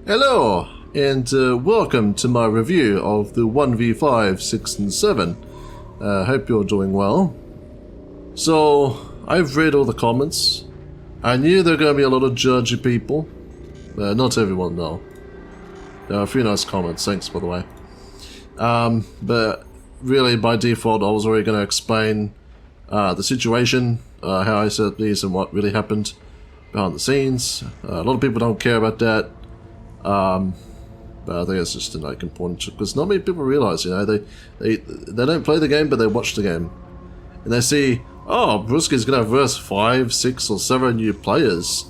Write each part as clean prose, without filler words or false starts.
Hello, and welcome to my review of the 1v5, 6 and 7. Hope you're doing well. So, I've read all the comments. I knew there were going to be a lot of judgy people. Not everyone though. There are a few nice comments, thanks by the way. But really by default I was already going to explain the situation, how I set these and what really happened behind the scenes. A lot of people don't care about that. But I think it's just important because not many people realize, they don't play the game, but they watch the game, and they see, oh, Bruski's gonna verse 5, 6, or 7 new players.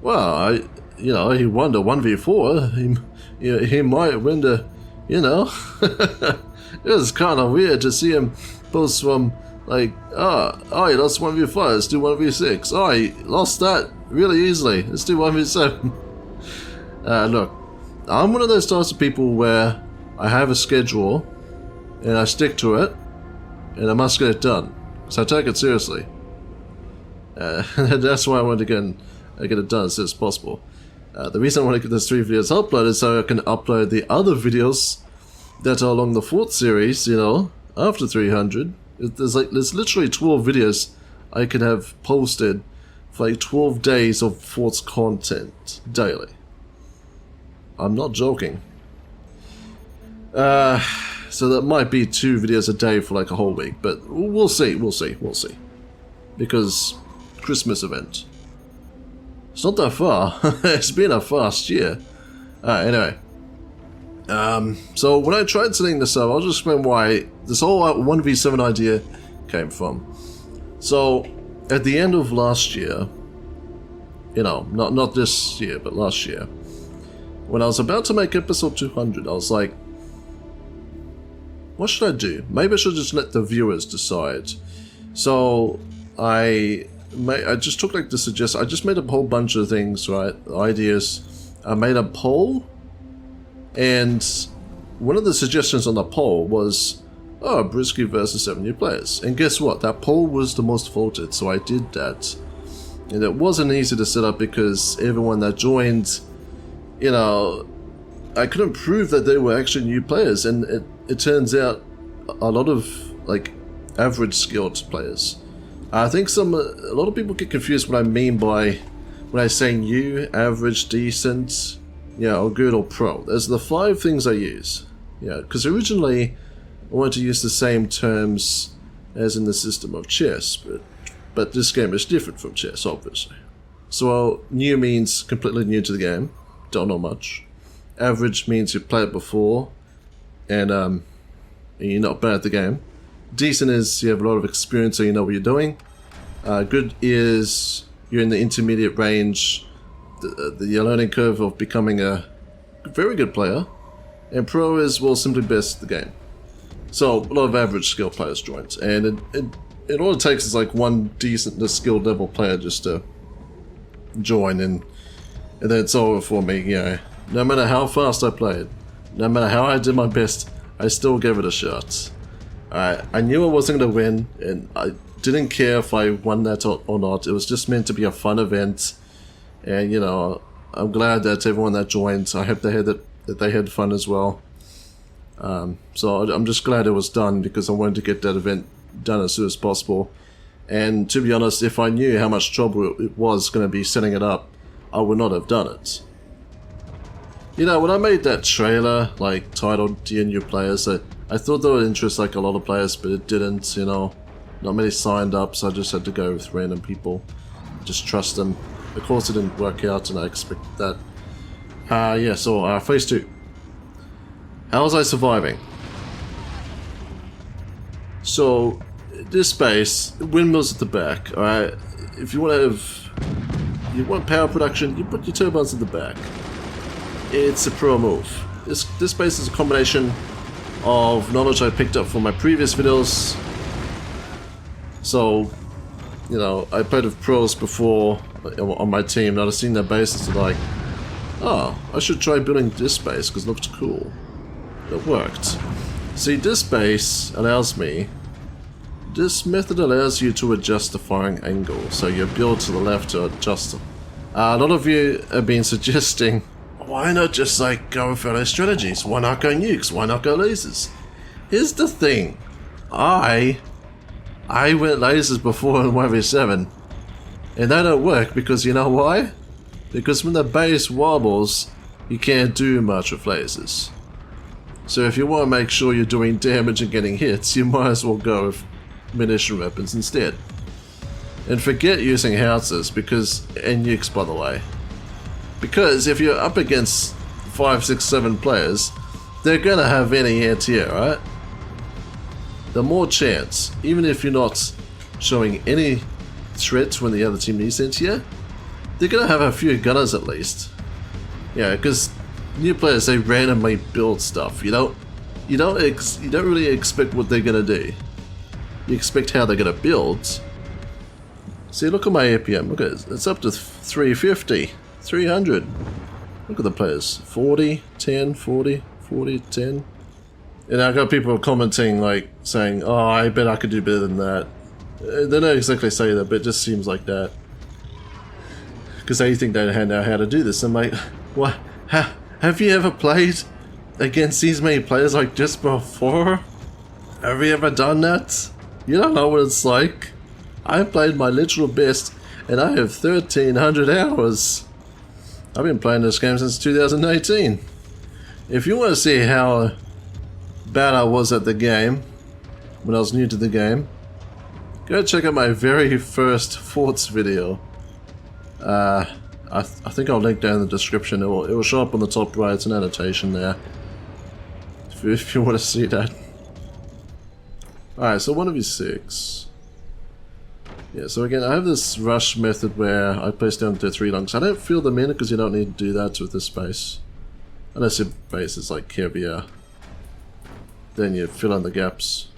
Well, he won the 1v4. He might win the, It was kind of weird to see him post from like, oh, he lost 1v5. Let's do 1v6. Oh, he lost that really easily. Let's do 1v7. Look, I'm one of those types of people where I have a schedule and I stick to it and I must get it done. So I take it seriously. That's why I want to get it done as soon as possible. The reason I want to get those 3 videos uploaded is so I can upload the other videos that are along the Fort series, after 300. There's literally 12 videos I could have posted for like 12 days of Fort's content daily. I'm not joking. So that might be 2 videos a day for like a whole week, but we'll see. Because Christmas event. It's not that far. It's been a fast year. Anyway. So when I tried setting this up, I'll just explain why this whole 1v7 idea came from. So, at the end of last year, not this year, but last year, when I was about to make episode 200, I was like, what should I do? Maybe I should just let the viewers decide. So I just took like the suggestion. I just made a whole bunch of things, right? Ideas. I made a poll, and one of the suggestions on the poll was, oh, Bruski versus 7 new players. And guess what? That poll was the most voted, so I did that. And it wasn't easy to set up because everyone that joined, I couldn't prove that they were actually new players, and it turns out a lot of like average skilled players. I think a lot of people get confused what I mean by when I say new, average, decent, or good or pro. There's the 5 things I use. Because originally I wanted to use the same terms as in the system of chess, but this game is different from chess, obviously. So new means completely new to the game. Don't know much. Average means you played it before and you're not bad at the game. Decent is you have a lot of experience so you know what you're doing. Good is you're in the intermediate range, the learning curve of becoming a very good player. And pro is, well, simply best at the game. So a lot of average skill players joined, and all it takes is like one decent skill level player just to join, and then it's over for me. No matter how fast I played, no matter how I did my best, I still gave it a shot. I knew I wasn't going to win, and I didn't care if I won that or not. It was just meant to be a fun event, and I'm glad that everyone that joined, I hope that they had fun as well. So I'm just glad it was done because I wanted to get that event done as soon as possible. And to be honest, if I knew how much trouble it was going to be setting it up, I would not have done it. When I made that trailer, like, titled Dear New Players, I thought that would interest, like, a lot of players, but it didn't, Not many signed up, so I just had to go with random people. Just trust them. Of course it didn't work out, and I expected that. So, phase 2. How was I surviving? So, this base, windmills at the back, alright? If you want power production, you put your turbines at the back. It's a pro move. This base is a combination of knowledge I picked up from my previous videos. So, I played with pros before on my team, and I've seen their bases and like, oh, I should try building this base because it looks cool. It worked. See, this base allows me, this method allows you to adjust the firing angle, so you build to the left to adjust it. A lot of you have been suggesting why not just like go with other strategies? Why not go nukes? Why not go lasers? Here's the thing. I went lasers before in 1v7, and they don't work because you know why? Because when the base wobbles, you can't do much with lasers. So if you want to make sure you're doing damage and getting hits, you might as well go with munition weapons instead. And forget using howitzers and nukes by the way. Because if you're up against 5, 6, 7 players, they're gonna have any anti-air, right? The more chance, even if you're not showing any threat when the other team needs anti-air, they're gonna have a few gunners at least. Yeah, because new players, they randomly build stuff. You don't really expect what they're gonna do. You expect how they're gonna build. See, look at my APM. Look at it. It's up to 350, 300. Look at the players. 40, 10, 40, 40, 10. And I got people commenting like saying, "Oh, I bet I could do better than that." They don't exactly say that, but it just seems like that. Because they think they know how to do this. I'm like, what? Have you ever played against these many players like just before? Have you ever done that? You don't know what it's like. I played my literal best and I have 1,300 hours. I've been playing this game since 2018. If you want to see how bad I was at the game when I was new to the game, go check out my very first Forts video. I think I'll link down in the description. It will show up on the top right. It's an annotation there if you want to see that. Alright, so 1v6. Yeah, so again, I have this rush method where I place down to 3 lungs. I don't fill them in because you don't need to do that with this base. Unless your base is like heavier. Then you fill in the gaps.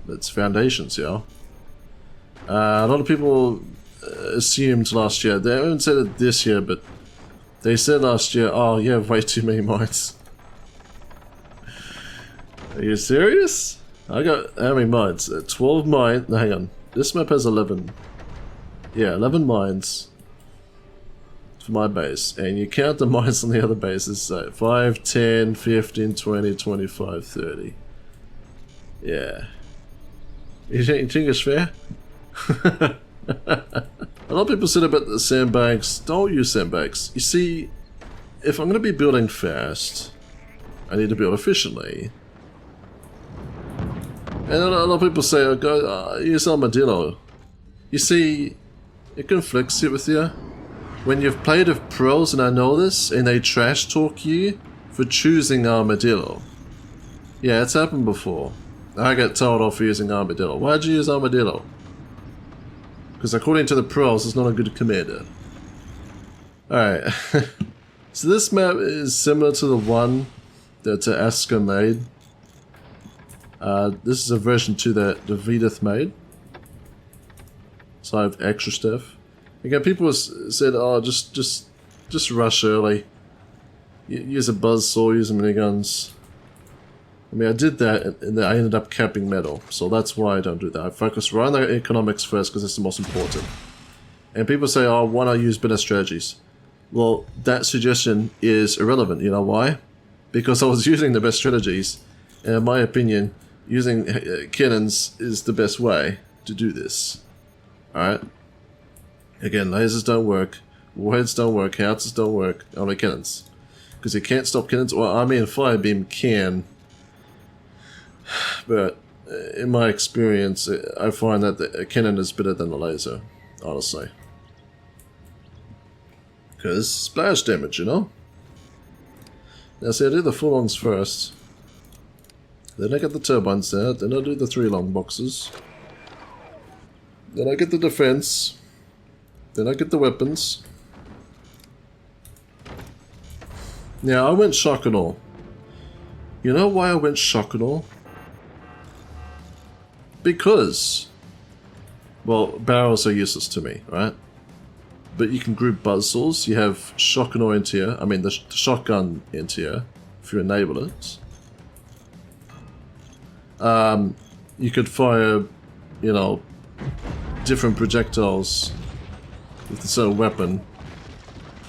It's foundations, yeah. A lot of people assumed last year, they haven't said it this year, but they said last year, "Oh, you have way too many mines." Are you serious? I got how many mines? 12 mines. No, hang on. This map has 11. Yeah, 11 mines for my base, and you count the mines on the other bases. So 5, 10, 15, 20, 25, 30. Yeah. You think it's fair? A lot of people said about the sandbags. Don't use sandbags. You see, if I'm going to be building fast, I need to build efficiently. And a lot of people say, "Oh, go use armadillo." You see, it conflicts with you. When you've played with pros, and I know this, and they trash talk you for choosing armadillo. Yeah, it's happened before. I got told off for using armadillo. Why'd you use armadillo? Because according to the pros, it's not a good commander. Alright. So this map is similar to the one that Aska made. This is a version 2 that Davidith made. So I have extra stuff. Again, people said, "Oh, just rush early. Use a buzzsaw, use the miniguns." I mean, I did that, and then I ended up capping metal, so that's why I don't do that. I focus right on the economics first, because it's the most important. And people say, "Oh, why not use better strategies?" Well, that suggestion is irrelevant. You know why? Because I was using the best strategies, and in my opinion, using cannons is the best way to do this. Alright? Again, lasers don't work, warheads don't work, howitzers don't work, only cannons. Because you can't stop cannons, well, I mean, firebeam can. But in my experience, I find that a cannon is better than a laser, honestly. Because splash damage, you know? Now see, I do the 4 longs first. Then I get the turbines out, then I do the 3 long boxes. Then I get the defense. Then I get the weapons. Now, I went shock and all. You know why I went shock and all? Because, well, barrels are useless to me, right? But you can group buzzsaws. You have shock and all into here. I mean, the shotgun into here, if you enable it. You could fire, you know, different projectiles with a certain weapon.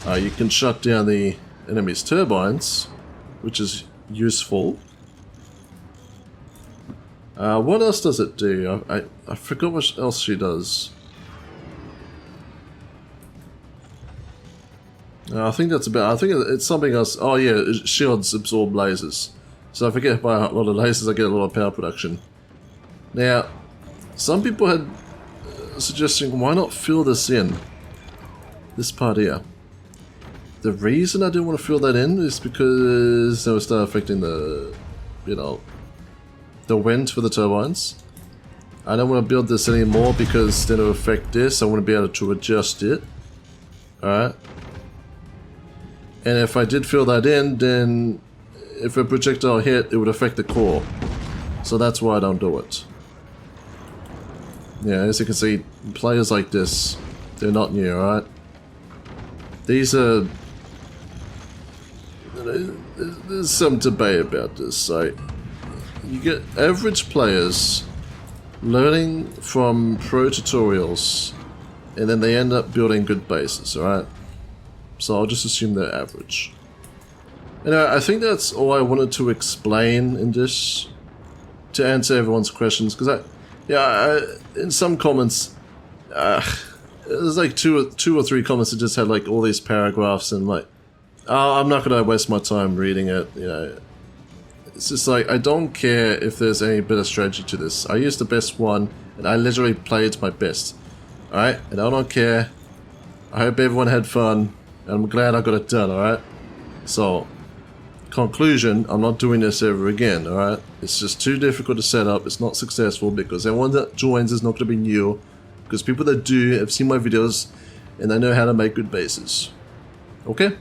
You can shut down the enemy's turbines, which is useful. What else does it do? I forgot what else she does. I think that's about. I think it's something else. Oh yeah, shields absorb lasers. So if I get by a lot of lasers, I get a lot of power production. Now, some people had suggesting why not fill this in. This part here. The reason I didn't want to fill that in is because it would start affecting the, you know, the wind for the turbines. I don't want to build this anymore because then it will affect this. I want to be able to adjust it. Alright. And if I did fill that in, then if a projectile hit, it would affect the core. So that's why I don't do it. Yeah, as you can see, players like this, they're not new, alright? These are... There's some debate about this. Like, you get average players learning from pro tutorials, and then they end up building good bases, alright? So I'll just assume they're average. Anyway, I think that's all I wanted to explain in this, to answer everyone's questions, because in some comments, there's like two or three comments that just had like all these paragraphs and like, oh, I'm not gonna waste my time reading it, you know. It's just like, I don't care if there's any better strategy to this. I used the best one, and I literally played my best. Alright, and I don't care. I hope everyone had fun, and I'm glad I got it done, alright? So, conclusion, I'm not doing this ever again, alright? It's just too difficult to set up, it's not successful, because everyone that joins is not going to be new, because people that do have seen my videos, and they know how to make good bases. Okay?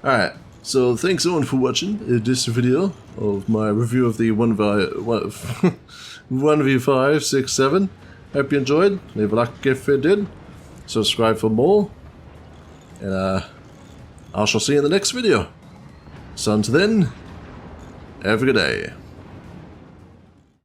Alright, so thanks everyone for watching this video of my review of the 1v567. Hope you enjoyed, leave a like if you did, subscribe for more, and I shall see you in the next video. So until then, have a good day.